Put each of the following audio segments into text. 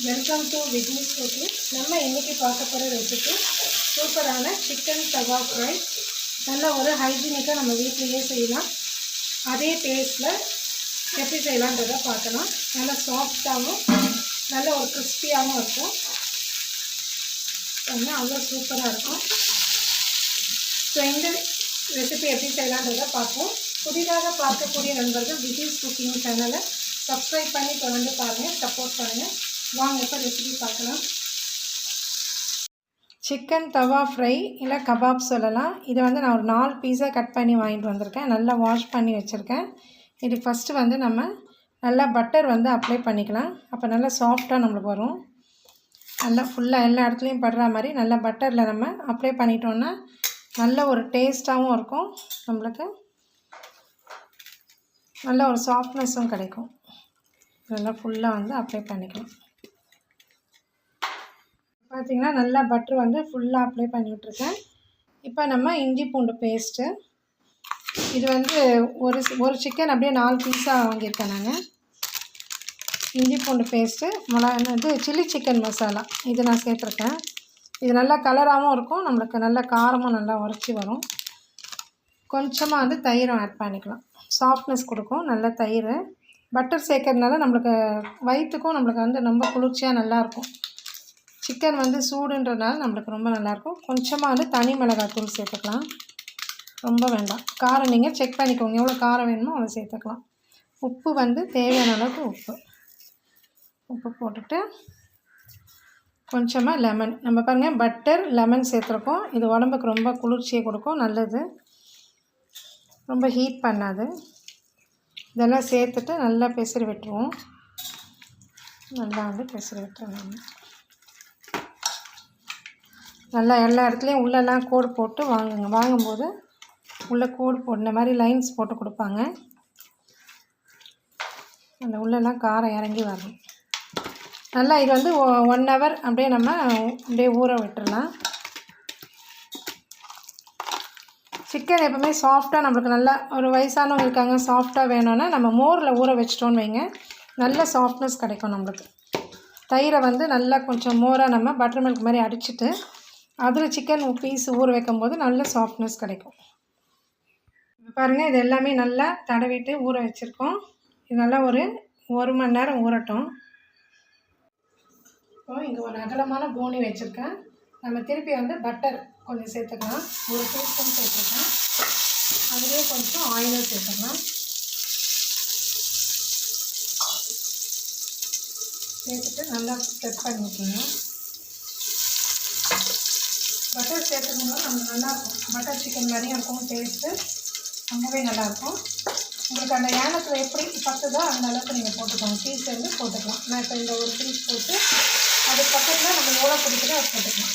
Welcome to Vignesh cooking. நம்ம இன்றைக்கி பார்க்க போகிற ரெசிபி சூப்பரான சிக்கன் தவா ஃப்ரை. நல்ல ஒரு ஹைஜீனிக்காக நம்ம வீட்டிலேயே செய்யலாம். அதே டேஸ்ட்டில் எப்படி செய்யலான்றதை பார்க்கலாம். நல்லா சாஃப்டாகவும் நல்ல ஒரு கிறிஸ்பியாகவும் இருக்கும். அவ்வளோ சூப்பராக இருக்கும். ஸோ இந்த ரெசிபி எப்படி செய்யலான்றதை பார்ப்போம். புதிதாக பார்க்கக்கூடிய நண்பர்கள் விக்னேஷ் குக்கிங் சேனலை சப்ஸ்கிரைப் பண்ணி தொடர்ந்து பாருங்கள், சப்போர்ட் பண்ணுங்கள். வாங்க இப்போ ரெசிபி பார்க்கலாம். சிக்கன் தவா ஃப்ரை இல்லை கபாப் சொல்லலாம். இதை நான் ஒரு 4 பீஸாக கட் பண்ணி வாங்கிட்டு வந்திருக்கேன். நல்லா வாஷ் பண்ணி வச்சுருக்கேன். இது ஃபஸ்ட்டு நம்ம நல்லா பட்டர் அப்ளை பண்ணிக்கலாம். அப்போ நல்லா சாஃப்டாக நம்மளுக்கு வரும். நல்லா ஃபுல்லாக எல்லா இடத்துலையும் படுற மாதிரி நல்லா பட்டரில் நம்ம அப்ளை பண்ணிட்டோன்னா நல்ல ஒரு டேஸ்ட்டாகவும் இருக்கும். நம்மளுக்கு நல்ல ஒரு சாஃப்ட்னஸும் கிடைக்கும். நல்லா ஃபுல்லாக அப்ளை பண்ணிக்கலாம். பார்த்திங்கன்னா நல்லா பட்டர் ஃபுல்லாக அப்ளை பண்ணி விட்ருக்கேன். இப்போ நம்ம இஞ்சி பூண்டு பேஸ்ட்டு, இது ஒரு சிக்கன் அப்படியே 4 பீஸாக வாங்கியிருக்கேன் நான். இஞ்சி பூண்டு பேஸ்ட்டு, சில்லி சிக்கன் மசாலா இது நான் சேர்த்துருக்கேன். இது நல்லா கலராகவும் இருக்கும், நம்மளுக்கு நல்ல காரமும் நல்லா உரைச்சி வரும். கொஞ்சமாக தயிரும் ஆட் பண்ணிக்கலாம், சாஃப்ட்னஸ் கொடுக்கும். நல்ல தயிர் பட்டர் சேர்க்கறதுனால நம்மளுக்கு வயிற்றுக்கும் நம்மளுக்கு ரொம்ப குளிர்ச்சியாக நல்லாயிருக்கும். சிக்கன் சூடுன்றதுனால நம்மளுக்கு ரொம்ப நல்லாயிருக்கும். கொஞ்சமாக தனி மிளகாத்தூள் சேர்த்துக்கலாம், ரொம்ப வேண்டாம். காரம் நீங்கள் செக் பண்ணிக்கோங்க, எவ்வளோ காரம் வேணுமோ அவ்வளோ சேர்த்துக்கலாம். உப்பு தேவையான அளவுக்கு உப்பு போட்டுட்டு கொஞ்சமாக லெமன். நம்ம பாருங்கள் பட்டர் லெமன் சேர்த்துருக்கோம். இது உடம்புக்கு ரொம்ப குளிர்ச்சியை கொடுக்கும், நல்லது, ரொம்ப ஹீட் பண்ணாது. இதெல்லாம் சேர்த்துட்டு நல்லா பெசரி விட்டுருவோம். நல்லா பெசரி விட்டுருவோம். நல்லா எல்லா இடத்துலையும் உள்ளெல்லாம் கோடு போட்டு வாங்கும்போது உள்ளே கோடு போடுற மாதிரி லைன்ஸ் போட்டு கொடுப்பாங்க. அந்த உள்ளெல்லாம் காரம் இறங்கி வரணும். நல்லா இது 1 ஹவர் அப்படியே நம்ம அப்படியே ஊற விட்டுடலாம். சிக்கன் எப்போவுமே சாஃப்டாக நம்மளுக்கு நல்லா ஒரு வயசானவங்க இருக்காங்க, சாஃப்டாக வேணும்னா நம்ம மோரில் ஊற வச்சிட்டோன்னு வைங்க, நல்ல சாஃப்ட்னஸ் கிடைக்கும் நம்மளுக்கு. தயிரை நல்லா கொஞ்சம் மோராக நம்ம பட்டர் மில்க் மாதிரி அடிச்சுட்டு அதில் சிக்கன் பீஸ் ஊற வைக்கும்போது நல்ல சாஃப்ட்னஸ் கிடைக்கும். பாருங்கள், இது எல்லாமே நல்லா தடவிட்டு ஊற வச்சுருக்கோம். இது நல்லா ஒரு 1 மணி நேரம் ஊறட்டும். இப்போ இங்கே ஒரு அகலமான போனி வச்சுருக்கேன். நம்ம திருப்பி பட்டர் கொஞ்சம் சேர்த்துக்கலாம். 1 டீஸ்பூன் சேர்த்துருக்கேன். அதுலேயே கொஞ்சம் ஆயிலும் சேர்த்துக்கலாம். சேர்த்துட்டு நல்லா ஸ்ப்ரெட் பண்ணி விட்டுருங்க. பட்டர் சேர்த்துக்கணும், நம்ம நல்லாயிருக்கும். பட்டர் சிக்கன் மாதிரியும் இருக்கும், டேஸ்ட்டு ரொம்பவே நல்லாயிருக்கும். உங்களுக்கு அந்த ஏலத்தில் எப்படி பத்துதோ அந்த அளவுக்கு நீங்கள் போட்டுக்கோங்க. பீஸ் போட்டுக்கலாம். நான் இப்போ இந்த ஒரு பீஸ் போட்டு அது பக்கத்தில் நம்ம எவ்வளோ பிடிக்குதோ அது போட்டுக்கலாம்.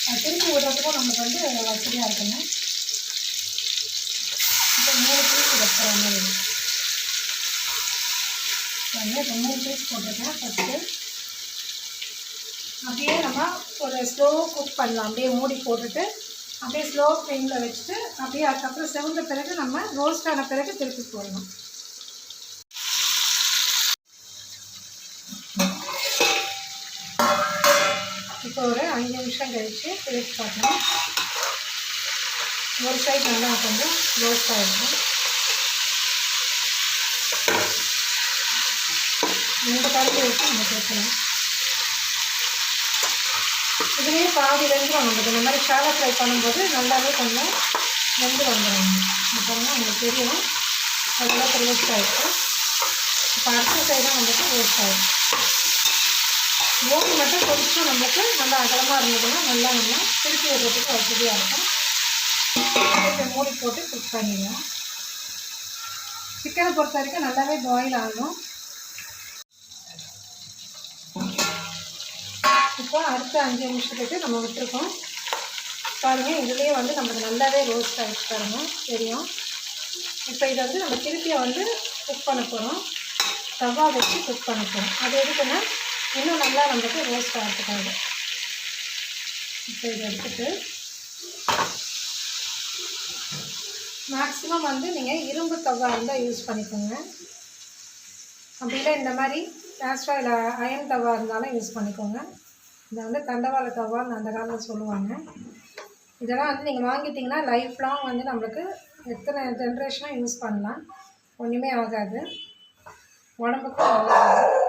அது திருப்பி விடுறதுக்கும் நமக்கு வசதியாக இருக்குங்க. இப்போ 3 பீஸ் வைக்கிற மாதிரி இப்போ 3 பீஸ் போட்டிருக்கேன். ஃபஸ்ட்டு அப்படியே நம்ம ஒரு ஸ்லோ குக் பண்ணலாம். அப்படியே மூடி போட்டுட்டு அப்படியே ஸ்லோ ஃப்ளேமில் வச்சுட்டு அப்படியே அதுக்கப்புறம் செவந்த பிறகு நம்ம ரோஸ்ட் ஆன பிறகு திருப்பி போடணும். இப்போ ஒரு 5 நிமிஷம் கழித்து திருப்பி பார்க்கணும். ஒரு சைடு நல்லா கொஞ்சம் ரோஸ்ட் ஆகிடும். 2 கரண்டி வச்சு நம்ம சேர்க்கலாம். இதுலேயே பாதி வெந்துடும். நமக்கு இந்த மாதிரி ஷாலோ ஃப்ரை பண்ணும்போது நல்லாவே கொஞ்சம் வெந்து வந்துடும். இப்போ உங்களுக்கு தெரியும் அதெல்லாம் ரோஸ்ட் ஆகிடுச்சு. இப்போ அடுத்த சைடாக ரோஸ்ட் ஆகிடும். போனி மட்டும் கொஞ்சம் நம்மளுக்கு நல்லா அகலமாக இருந்ததுன்னா நல்லா நம்ம திருப்பி விடுறதுக்கு வசதியாக இருக்கும். இப்போ மூடி போட்டு குக் பண்ணிடலாம். சிக்கனை பொறுத்த வரைக்கும் நல்லாவே பாயில் ஆகணும். இப்போ அடுத்த 5 நிமிஷத்துக்கு நம்ம விட்டுருக்கோம். பாருங்கள், இதுலேயே நமக்கு நல்லாவே ரோஸ்ட் ஆகிடுச்சு பாருங்கள், தெரியும். இப்போ இதை நம்ம திருப்பியை குக் பண்ண போகிறோம். தவா வச்சு குக் பண்ண போகிறோம். அது எதுக்குன்னா இன்னும் நல்லா நம்மளுக்கு ரோஸ்ட் ஆகிறதுக்காக. இப்போ இதை எடுத்துகிட்டு மேக்ஸிமம் நீங்கள் இரும்பு தவா இருந்தால் யூஸ் பண்ணிக்கோங்க. அப்படி இல்லை இந்த மாதிரி கேஸ்ட் ஆயில் அயன் தவா இருந்தாலும் யூஸ் பண்ணிக்கோங்க. இதை வந்து தண்டவாள தவான்னு அந்த காலத்தில் சொல்லுவாங்க. இதெல்லாம் வந்து நீங்கள் வாங்கிட்டிங்கன்னா லைஃப் லாங் வந்து நம்மளுக்கு எத்தனை ஜென்ரேஷனாக யூஸ் பண்ணலாம், ஒன்றுமே ஆகாது, உடம்புக்கும் நல்லது.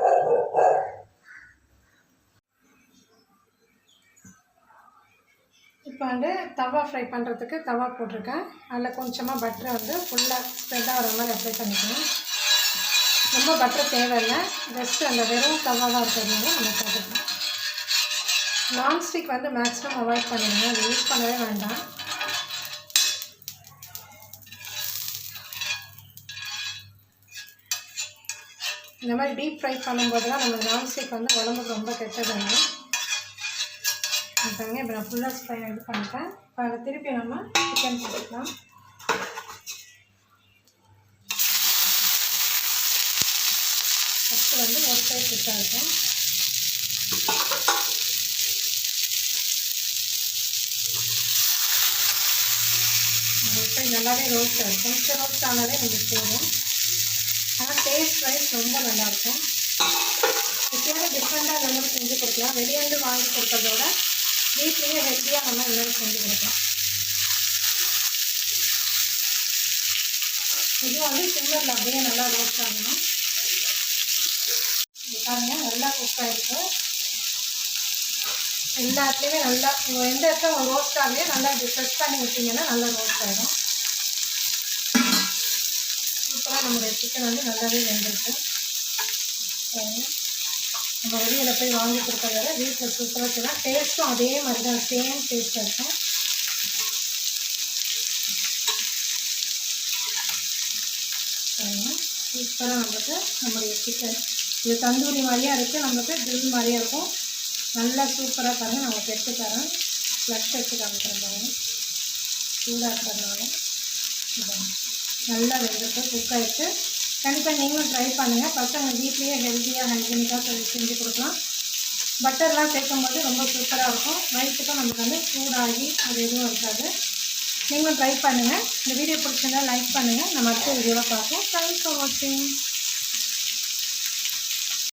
இப்போ வந்து தவா ஃப்ரை பண்ணுறதுக்கு தவா போட்டிருக்கேன். அதில் கொஞ்சமாக பட்டரை வந்து ஃபுல்லாக ஸ்ப்ரெட் ஆகிற மாதிரி அப்ளை பண்ணிக்கணும். ரொம்ப பட்டர் தேவையில்லை, ஜஸ்ட் அந்த வெறும் தவாவாக இருக்கிறதுனால நம்ம போட்டுக்கலாம். நான்ஸ்டிக் வந்து மேக்ஸிமம் அவாய்ட் பண்ணிடுங்க, அது யூஸ் பண்ணவே வேண்டாம். இந்த மாதிரி டீப் ஃப்ரை பண்ணும்போது தான் நம்ம நான்ஸ்டிக் வந்து உடம்புக்கு ரொம்ப கெட்டதுங்க. பாருங்க, இப்போ நான் ஃபுல்லாக ஃப்ரை இது பண்ணிட்டேன். இப்போ அதை திருப்பி நம்ம சிக்கன் போட்டுக்கலாம். ஃபஸ்ட்டு வந்து ஒரு சைடு குக்காக இருக்கும். ஒரு சைடு நல்லாவே ரோஸ்ட் ஆகிருக்கும். கொஞ்சம் ரோஸ்ட் ஆனாலே நம்மளுக்கு போதும். ஆனால் டேஸ்ட் வைஸ் ரொம்ப நல்லாயிருக்கும். எப்பயாவது டிஃப்ரெண்ட்டாக இந்த மாதிரி செஞ்சு கொடுக்கலாம். வெளியேருந்து வாங்கி கொடுக்கறதோட வீட்லேயே ஹெல்த்தியாக நம்ம இந்த மாதிரி செஞ்சு கொடுக்கலாம். இது வந்து சிம்மரில் அப்படியே நல்லா ரோஸ்ட் ஆகணும். பாருங்கள், நல்லா குக் ஆகிருக்கு. எல்லாத்துலேயுமே நல்லா எந்த இடத்துல ரோஸ்ட் ஆகலையே நல்லா இப்படி ப்ரெஸ் பண்ணி விட்டிங்கன்னா நல்லா ரோஸ்ட் ஆகிடும். சூப்பராக நம்மளுடைய சிக்கன் வந்து நல்லாவே வெந்திருக்கு. நம்ம வெளியில் போய் வாங்கி கொடுக்கறத வீட்டில் சூப்பராக வச்சுக்கலாம். டேஸ்ட்டும் அதே மாதிரி தான், சேம் டேஸ்ட்டாக இருக்கும். சூப்பராக நம்மளுடைய சிக்கன் இது தந்தூரி மாதிரியாக இருக்குது, நம்மளுக்கு கிரில் மாதிரியாக இருக்கும். நல்லா சூப்பராக பாருங்கள், நம்ம எடுத்து தரேன், ஃப்ளஷ் எடுத்து காமிக்கிறேன் பாருங்கள். சூடாக இருக்கிறதுனால நல்லா வெந்துட்டு குக் ஆகிட்டு. கண்டிப்பாக நீங்களும் ட்ரை பண்ணுங்கள். பசங்க வீட்லேயே ஹெல்த்தியாக ஹைஜீனிக்காக செஞ்சு கொடுக்கலாம். பட்டர்லாம் சேர்க்கும்போது ரொம்ப சூப்பராக இருக்கும். வயிற்றுக்கும் நமக்கு வந்து சூடாகி அது எதுவும் இருக்காது. நீங்களும் ட்ரை பண்ணுங்கள். இந்த வீடியோ பிடிச்சிருந்தால் லைக் பண்ணுங்கள். நம்ம அடுத்த வீடியோவில் பார்ப்போம். தேங்க்ஸ் ஃபார் வாட்சிங்.